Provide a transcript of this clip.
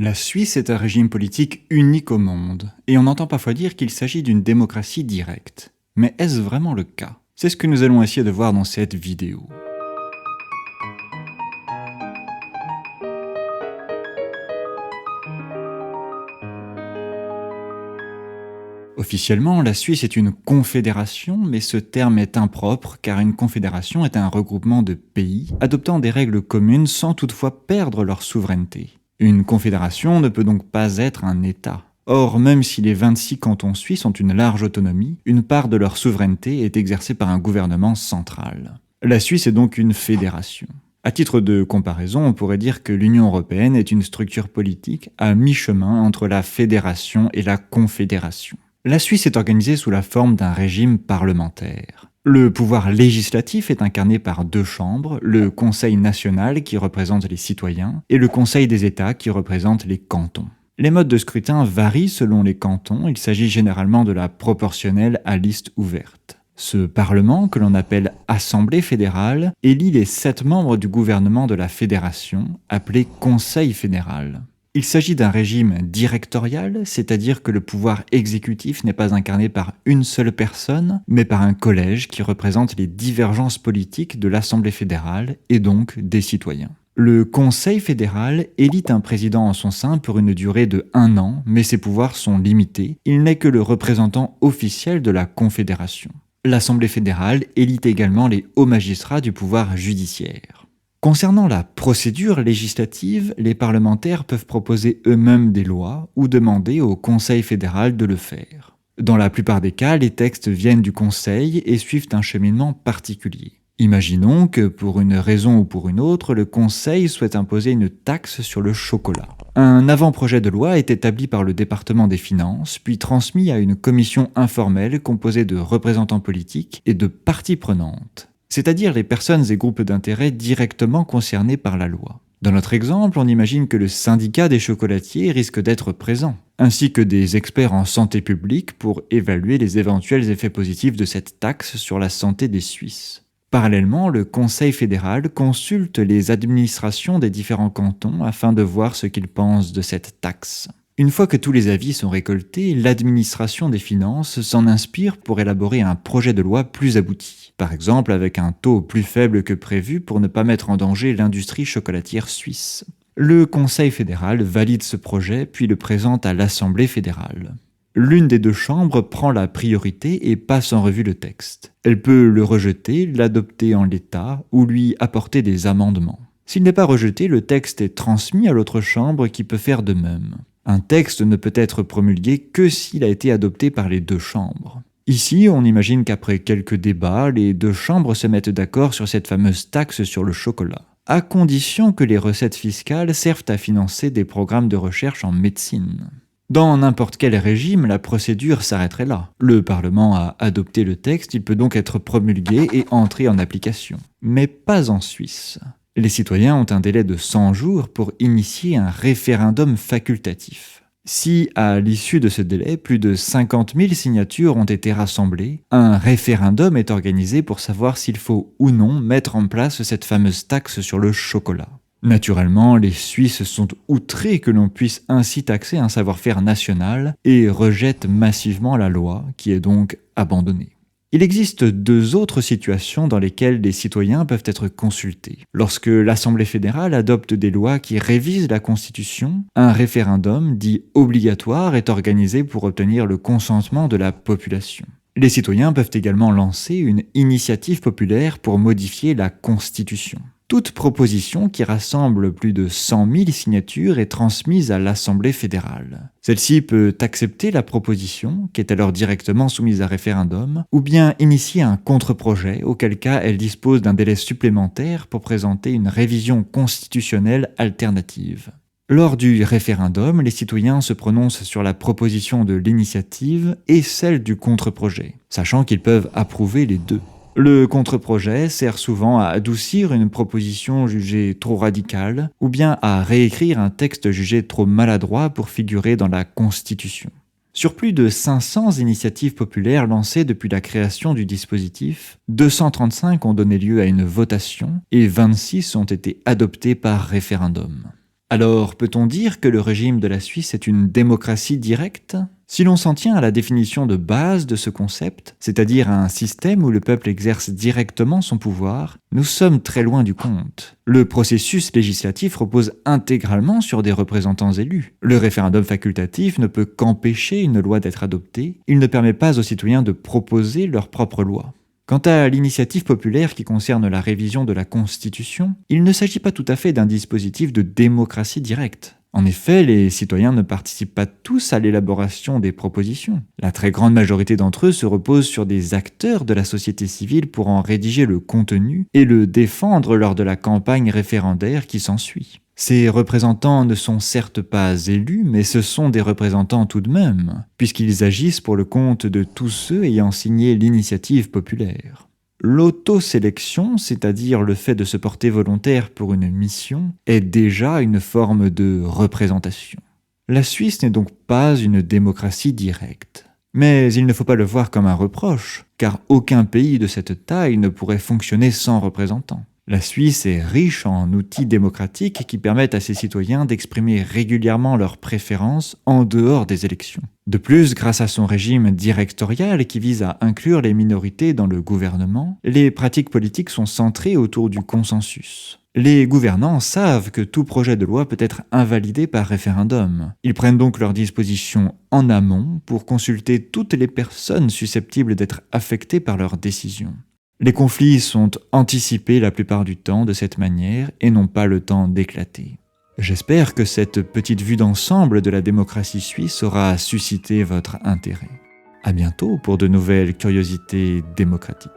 La Suisse est un régime politique unique au monde, et on entend parfois dire qu'il s'agit d'une démocratie directe. Mais est-ce vraiment le cas? C'est ce que nous allons essayer de voir dans cette vidéo. Officiellement, la Suisse est une confédération, mais ce terme est impropre car une confédération est un regroupement de pays adoptant des règles communes sans toutefois perdre leur souveraineté. Une confédération ne peut donc pas être un État. Or, même si les 26 cantons suisses ont une large autonomie, une part de leur souveraineté est exercée par un gouvernement central. La Suisse est donc une fédération. À titre de comparaison, on pourrait dire que l'Union européenne est une structure politique à mi-chemin entre la fédération et la confédération. La Suisse est organisée sous la forme d'un régime parlementaire. Le pouvoir législatif est incarné par deux chambres, le Conseil national qui représente les citoyens et le Conseil des États qui représente les cantons. Les modes de scrutin varient selon les cantons, il s'agit généralement de la proportionnelle à liste ouverte. Ce Parlement, que l'on appelle Assemblée fédérale, élit les 7 membres du gouvernement de la fédération, appelé Conseil fédéral. Il s'agit d'un régime directorial, c'est-à-dire que le pouvoir exécutif n'est pas incarné par une seule personne, mais par un collège qui représente les divergences politiques de l'Assemblée fédérale et donc des citoyens. Le Conseil fédéral élit un président en son sein pour une durée de 1 an, mais ses pouvoirs sont limités, il n'est que le représentant officiel de la Confédération. L'Assemblée fédérale élit également les hauts magistrats du pouvoir judiciaire. Concernant la procédure législative, les parlementaires peuvent proposer eux-mêmes des lois ou demander au Conseil fédéral de le faire. Dans la plupart des cas, les textes viennent du Conseil et suivent un cheminement particulier. Imaginons que pour une raison ou pour une autre, le Conseil souhaite imposer une taxe sur le chocolat. Un avant-projet de loi est établi par le département des finances, puis transmis à une commission informelle composée de représentants politiques et de parties prenantes, c'est-à-dire les personnes et groupes d'intérêt directement concernés par la loi. Dans notre exemple, on imagine que le syndicat des chocolatiers risque d'être présent, ainsi que des experts en santé publique pour évaluer les éventuels effets positifs de cette taxe sur la santé des Suisses. Parallèlement, le Conseil fédéral consulte les administrations des différents cantons afin de voir ce qu'ils pensent de cette taxe. Une fois que tous les avis sont récoltés, l'administration des finances s'en inspire pour élaborer un projet de loi plus abouti, par exemple avec un taux plus faible que prévu pour ne pas mettre en danger l'industrie chocolatière suisse. Le Conseil fédéral valide ce projet puis le présente à l'Assemblée fédérale. L'une des deux chambres prend la priorité et passe en revue le texte. Elle peut le rejeter, l'adopter en l'état ou lui apporter des amendements. S'il n'est pas rejeté, le texte est transmis à l'autre chambre qui peut faire de même. Un texte ne peut être promulgué que s'il a été adopté par les deux chambres. Ici, on imagine qu'après quelques débats, les deux chambres se mettent d'accord sur cette fameuse taxe sur le chocolat, à condition que les recettes fiscales servent à financer des programmes de recherche en médecine. Dans n'importe quel régime, la procédure s'arrêterait là. Le Parlement a adopté le texte, il peut donc être promulgué et entrer en application. Mais pas en Suisse. Les citoyens ont un délai de 100 jours pour initier un référendum facultatif. Si, à l'issue de ce délai, plus de 50 000 signatures ont été rassemblées, un référendum est organisé pour savoir s'il faut ou non mettre en place cette fameuse taxe sur le chocolat. Naturellement, les Suisses sont outrés que l'on puisse ainsi taxer un savoir-faire national et rejettent massivement la loi, qui est donc abandonnée. Il existe 2 autres situations dans lesquelles les citoyens peuvent être consultés. Lorsque l'Assemblée fédérale adopte des lois qui révisent la Constitution, un référendum dit obligatoire est organisé pour obtenir le consentement de la population. Les citoyens peuvent également lancer une initiative populaire pour modifier la Constitution. Toute proposition qui rassemble plus de 100 000 signatures est transmise à l'Assemblée fédérale. Celle-ci peut accepter la proposition, qui est alors directement soumise à référendum, ou bien initier un contre-projet, auquel cas elle dispose d'un délai supplémentaire pour présenter une révision constitutionnelle alternative. Lors du référendum, les citoyens se prononcent sur la proposition de l'initiative et celle du contre-projet, sachant qu'ils peuvent approuver les deux. Le contre-projet sert souvent à adoucir une proposition jugée trop radicale ou bien à réécrire un texte jugé trop maladroit pour figurer dans la Constitution. Sur plus de 500 initiatives populaires lancées depuis la création du dispositif, 235 ont donné lieu à une votation et 26 ont été adoptées par référendum. Alors, peut-on dire que le régime de la Suisse est une démocratie directe ? Si l'on s'en tient à la définition de base de ce concept, c'est-à-dire à un système où le peuple exerce directement son pouvoir, nous sommes très loin du compte. Le processus législatif repose intégralement sur des représentants élus. Le référendum facultatif ne peut qu'empêcher une loi d'être adoptée, il ne permet pas aux citoyens de proposer leur propre loi. Quant à l'initiative populaire qui concerne la révision de la Constitution, il ne s'agit pas tout à fait d'un dispositif de démocratie directe. En effet, les citoyens ne participent pas tous à l'élaboration des propositions. La très grande majorité d'entre eux se repose sur des acteurs de la société civile pour en rédiger le contenu et le défendre lors de la campagne référendaire qui s'ensuit. Ces représentants ne sont certes pas élus, mais ce sont des représentants tout de même, puisqu'ils agissent pour le compte de tous ceux ayant signé l'initiative populaire. L'autosélection, c'est-à-dire le fait de se porter volontaire pour une mission, est déjà une forme de représentation. La Suisse n'est donc pas une démocratie directe. Mais il ne faut pas le voir comme un reproche, car aucun pays de cette taille ne pourrait fonctionner sans représentants. La Suisse est riche en outils démocratiques qui permettent à ses citoyens d'exprimer régulièrement leurs préférences en dehors des élections. De plus, grâce à son régime directorial qui vise à inclure les minorités dans le gouvernement, les pratiques politiques sont centrées autour du consensus. Les gouvernants savent que tout projet de loi peut être invalidé par référendum. Ils prennent donc leurs dispositions en amont pour consulter toutes les personnes susceptibles d'être affectées par leurs décisions. Les conflits sont anticipés la plupart du temps de cette manière et n'ont pas le temps d'éclater. J'espère que cette petite vue d'ensemble de la démocratie suisse aura suscité votre intérêt. À bientôt pour de nouvelles curiosités démocratiques.